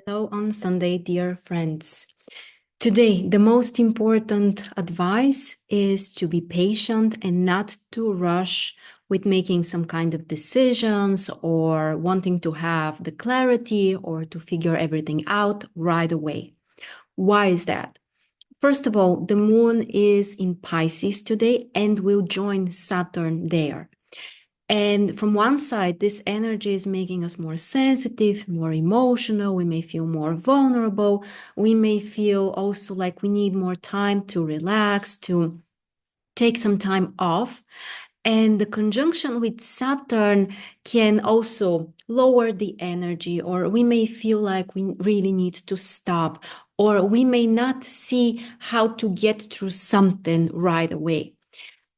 Hello on Sunday, dear friends. Today, the most important advice is to be patient and not to rush with making some kind of decisions or wanting to have the clarity or to figure everything out right away. Why is that? First of all, the moon is in Pisces today and will join Saturn there. And from one side, this energy is making us more sensitive, more emotional. We may feel more vulnerable. We may feel also like we need more time to relax, to take some time off. And the conjunction with Saturn can also lower the energy, or we may feel like we really need to stop, or we may not see how to get through something right away.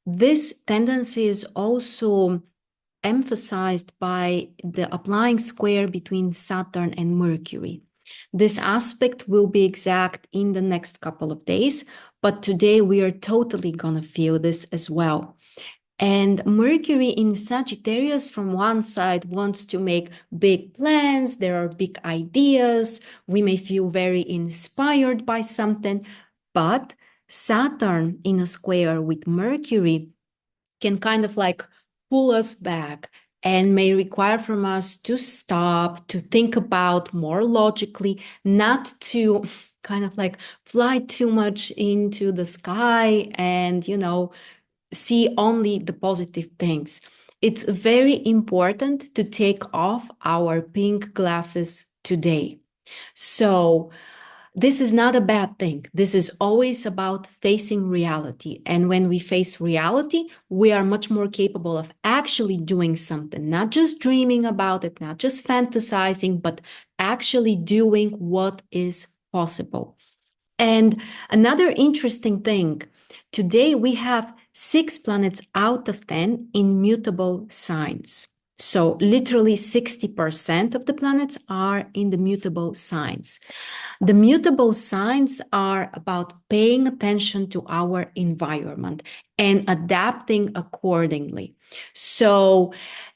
This tendency is also emphasized by the applying square between Saturn and Mercury. This aspect will be exact in the next couple of days, but today we are totally gonna feel this as well. And Mercury in Sagittarius, from one side, wants to make big plans. There are big ideas. We may feel very inspired by something, but Saturn in a square with Mercury can kind of like pull us back and may require from us to stop, to think about more logically, not to kind of like fly too much into the sky and, see only the positive things. It's very important to take off our pink glasses today. So, this is not a bad thing. This is always about facing reality. And when we face reality, we are much more capable of actually doing something, not just dreaming about it, not just fantasizing, but actually doing what is possible. And another interesting thing, today we have 6 planets out of 10 in mutable signs. So literally 60% of the planets are in the mutable signs. The mutable signs are about paying attention to our environment and adapting accordingly. So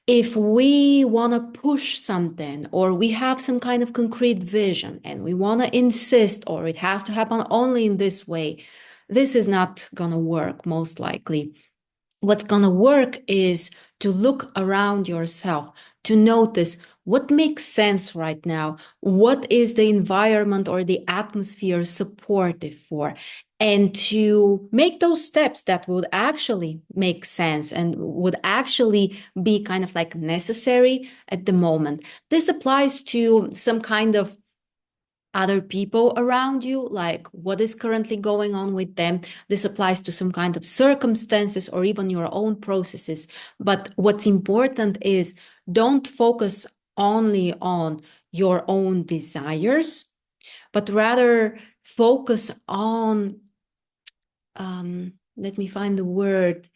if we want to push something or we have some kind of concrete vision and we want to insist or it has to happen only in this way, this is not going to work most likely. What's going to work is to look around yourself, to notice what makes sense right now, what is the environment or the atmosphere supportive for, and to make those steps that would actually make sense and would actually be kind of like necessary at the moment. This applies to some kind of other people around you, like what is currently going on with them. This applies to some kind of circumstances or even your own processes. But what's important is don't focus only on your own desires, but rather focus on, let me find the word.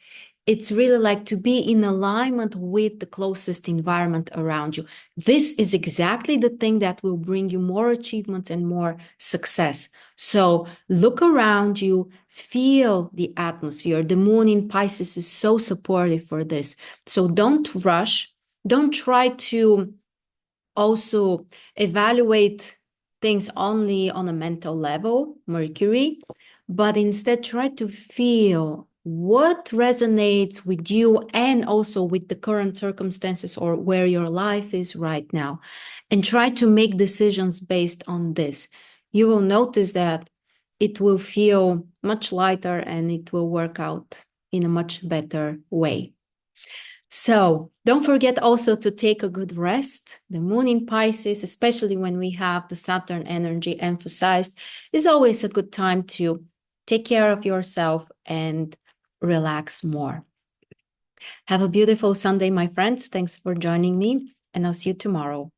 It's really like to be in alignment with the closest environment around you. This is exactly the thing that will bring you more achievements and more success. So look around you, feel the atmosphere. The moon in Pisces is so supportive for this. So don't rush. Don't try to also evaluate things only on a mental level, Mercury, but instead try to feel what resonates with you and also with the current circumstances or where your life is right now, and try to make decisions based on this. You will notice that it will feel much lighter and it will work out in a much better way. So don't forget also to take a good rest. The moon in Pisces, especially when we have the Saturn energy emphasized, is always a good time to take care of yourself and relax more. Have a beautiful Sunday, my friends. Thanks for joining me, and I'll see you tomorrow.